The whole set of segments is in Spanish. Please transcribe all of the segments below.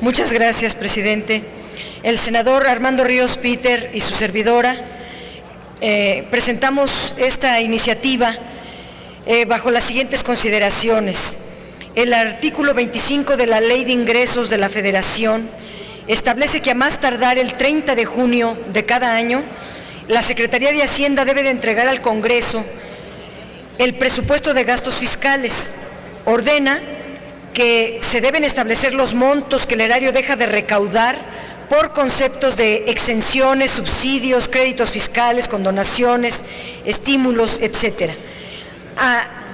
Muchas gracias, presidente. El senador Armando Ríos Peter y su servidora presentamos esta iniciativa bajo las siguientes consideraciones. El artículo 25 de la Ley de Ingresos de la Federación establece que a más tardar el 30 de junio de cada año, la Secretaría de Hacienda debe de entregar al Congreso el presupuesto de gastos fiscales. Ordena que se deben establecer los montos que el erario deja de recaudar por conceptos de exenciones, subsidios, créditos fiscales, condonaciones, estímulos, etcétera.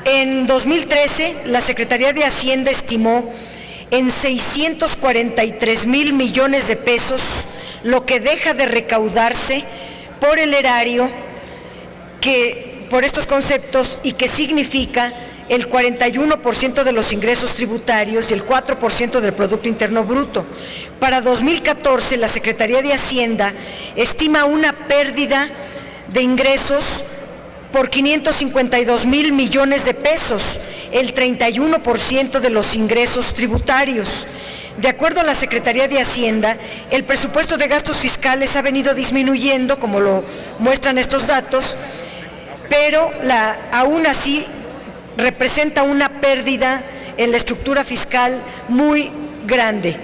En 2013, la Secretaría de Hacienda estimó en 643,000 millones de pesos lo que deja de recaudarse por el erario por estos conceptos, y que significa el 41% de los ingresos tributarios y el 4% del Producto Interno Bruto. Para 2014, la Secretaría de Hacienda estima una pérdida de ingresos por 552,000 millones de pesos, el 31% de los ingresos tributarios. De acuerdo a la Secretaría de Hacienda, el presupuesto de gastos fiscales ha venido disminuyendo, como lo muestran estos datos, pero aún así representa una pérdida en la estructura fiscal muy grande.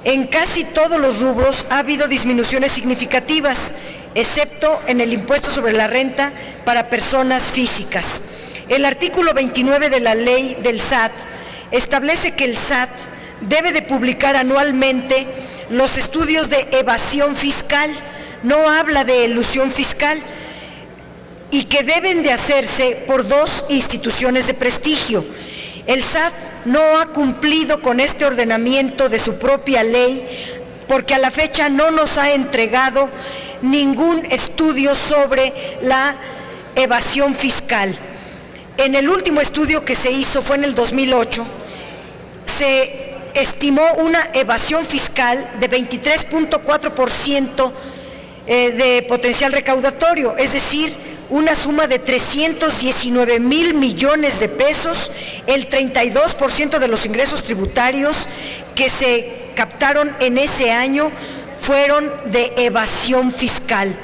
En casi todos los rubros ha habido disminuciones significativas, excepto en el impuesto sobre la renta para personas físicas. El artículo 29 de la ley del SAT establece que el SAT debe de publicar anualmente los estudios de evasión fiscal, no habla de elusión fiscal, y que deben de hacerse por dos instituciones de prestigio. El SAT no ha cumplido con este ordenamiento de su propia ley, porque a la fecha no nos ha entregado ningún estudio sobre la evasión fiscal. En el último estudio que se hizo, fue en el 2008, se estimó una evasión fiscal de 23.4% de potencial recaudatorio, es decir, una suma de 319,000 millones de pesos, el 32% de los ingresos tributarios que se captaron en ese año fueron de evasión fiscal.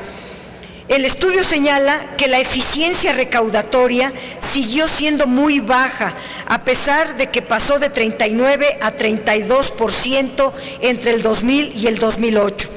El estudio señala que la eficiencia recaudatoria siguió siendo muy baja, a pesar de que pasó de 39 a 32% entre el 2000 y el 2008.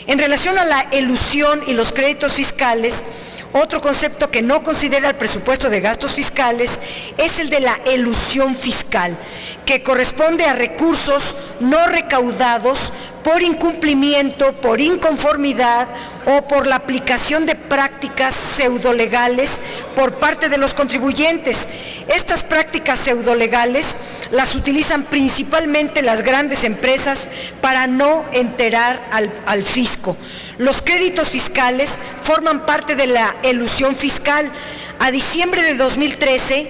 En relación a la elusión y los créditos fiscales, otro concepto que no considera el presupuesto de gastos fiscales es el de la elusión fiscal, que corresponde a recursos no recaudados por incumplimiento, por inconformidad o por la aplicación de prácticas pseudolegales por parte de los contribuyentes. Estas prácticas pseudolegales las utilizan principalmente las grandes empresas para no enterar al fisco. Los créditos fiscales forman parte de la elusión fiscal. A diciembre de 2013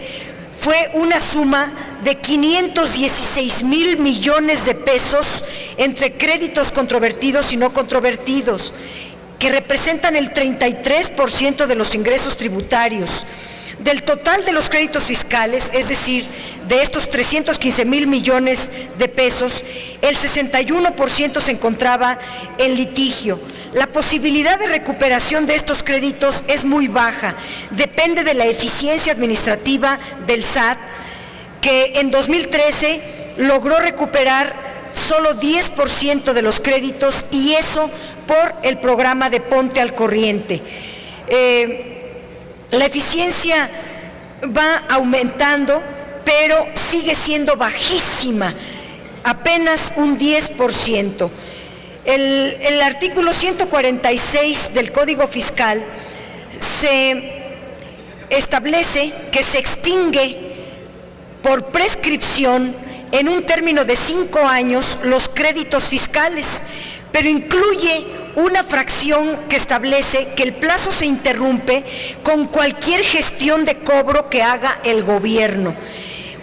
fue una suma de 516,000 millones de pesos entre créditos controvertidos y no controvertidos, que representan el 33% de los ingresos tributarios. Del total de los créditos fiscales, es decir, de estos 315,000 millones de pesos, el 61% se encontraba en litigio. La posibilidad de recuperación de estos créditos es muy baja, depende de la eficiencia administrativa del SAT, que en 2013 logró recuperar solo 10% de los créditos, y eso por el programa de Ponte al Corriente. La eficiencia va aumentando, pero sigue siendo bajísima, apenas un 10%. El artículo 146 del Código Fiscal se establece que se extingue por prescripción en un término de 5 años los créditos fiscales, pero incluye una fracción que establece que el plazo se interrumpe con cualquier gestión de cobro que haga el gobierno.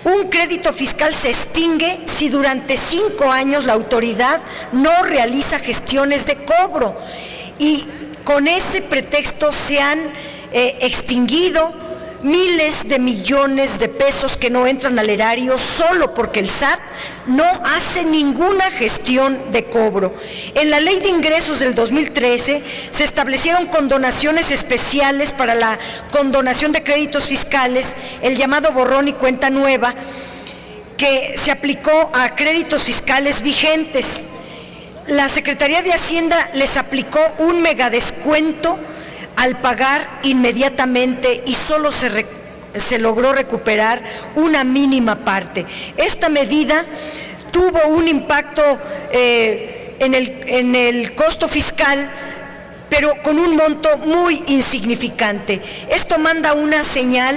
Un crédito fiscal se extingue si durante 5 años la autoridad no realiza gestiones de cobro, y con ese pretexto se han extinguido miles de millones de pesos que no entran al erario solo porque el SAT no hace ninguna gestión de cobro. En la Ley de Ingresos del 2013 se establecieron condonaciones especiales para la condonación de créditos fiscales, el llamado borrón y cuenta nueva, que se aplicó a créditos fiscales vigentes. La Secretaría de Hacienda les aplicó un megadescuento al pagar inmediatamente y solo se logró recuperar una mínima parte. Esta medida tuvo un impacto en el costo fiscal, pero con un monto muy insignificante. Esto manda una señal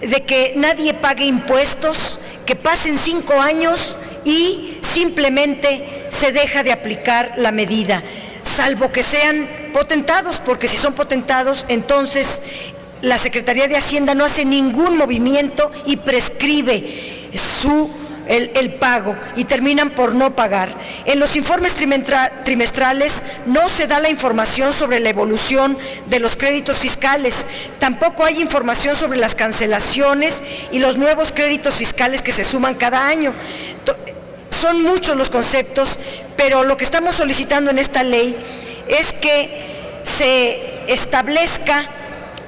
de que nadie pague impuestos, que pasen 5 años y simplemente se deja de aplicar la medida, salvo que sean potentados, porque si son potentados, entonces la Secretaría de Hacienda no hace ningún movimiento y prescribe el pago y terminan por no pagar. En los informes trimestrales no se da la información sobre la evolución de los créditos fiscales, tampoco hay información sobre las cancelaciones y los nuevos créditos fiscales que se suman cada año. Son muchos los conceptos, pero lo que estamos solicitando en esta ley es que se establezca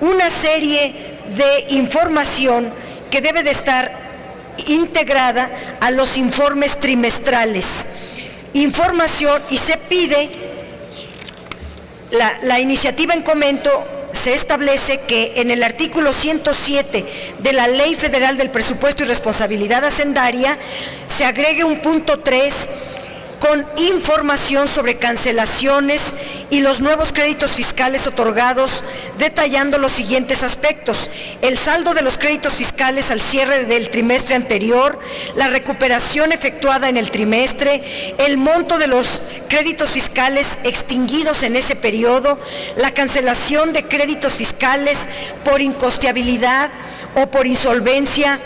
una serie de información que debe de estar integrada a los informes trimestrales. Información, y se pide, la iniciativa en comento se establece que en el artículo 107 de la Ley Federal del Presupuesto y Responsabilidad Hacendaria se agregue un punto 3 con información sobre cancelaciones y los nuevos créditos fiscales otorgados, detallando los siguientes aspectos: el saldo de los créditos fiscales al cierre del trimestre anterior, la recuperación efectuada en el trimestre, el monto de los créditos fiscales extinguidos en ese periodo, la cancelación de créditos fiscales por incosteabilidad o por insolvencia,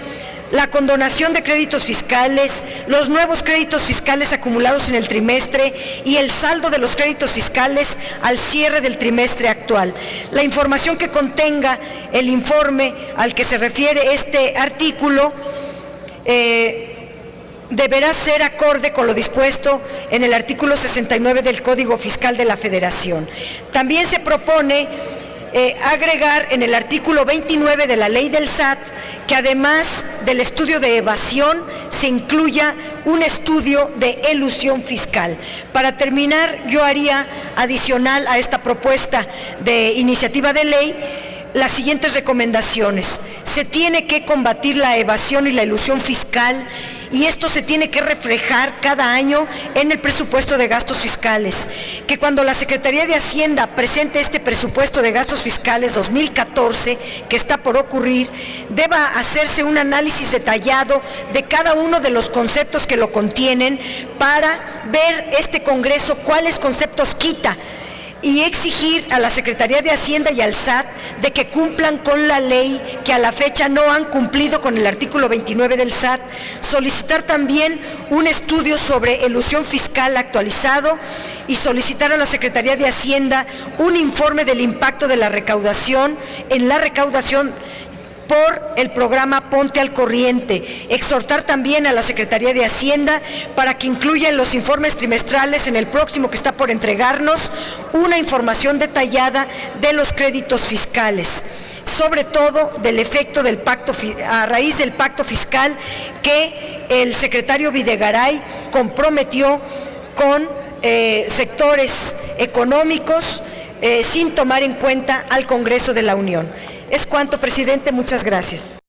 la condonación de créditos fiscales, los nuevos créditos fiscales acumulados en el trimestre y el saldo de los créditos fiscales al cierre del trimestre actual. La información que contenga el informe al que se refiere este artículo deberá ser acorde con lo dispuesto en el artículo 69 del Código Fiscal de la Federación. También se propone agregar en el artículo 29 de la Ley del SAT que además del estudio de evasión se incluya un estudio de elusión fiscal. Para terminar, yo haría adicional a esta propuesta de iniciativa de ley las siguientes recomendaciones. Se tiene que combatir la evasión y la elusión fiscal, y esto se tiene que reflejar cada año en el presupuesto de gastos fiscales. Que cuando la Secretaría de Hacienda presente este presupuesto de gastos fiscales 2014, que está por ocurrir, deba hacerse un análisis detallado de cada uno de los conceptos que lo contienen para ver este Congreso cuáles conceptos quita, y exigir a la Secretaría de Hacienda y al SAT de que cumplan con la ley, que a la fecha no han cumplido con el artículo 29 del SAT. Solicitar también un estudio sobre elusión fiscal actualizado y solicitar a la Secretaría de Hacienda un informe del impacto de la recaudación por el programa Ponte al Corriente. Exhortar también a la Secretaría de Hacienda para que incluya en los informes trimestrales, en el próximo que está por entregarnos, una información detallada de los créditos fiscales, sobre todo del efecto del pacto, a raíz del pacto fiscal que el secretario Videgaray comprometió con sectores económicos sin tomar en cuenta al Congreso de la Unión. Es cuanto, presidente. Muchas gracias.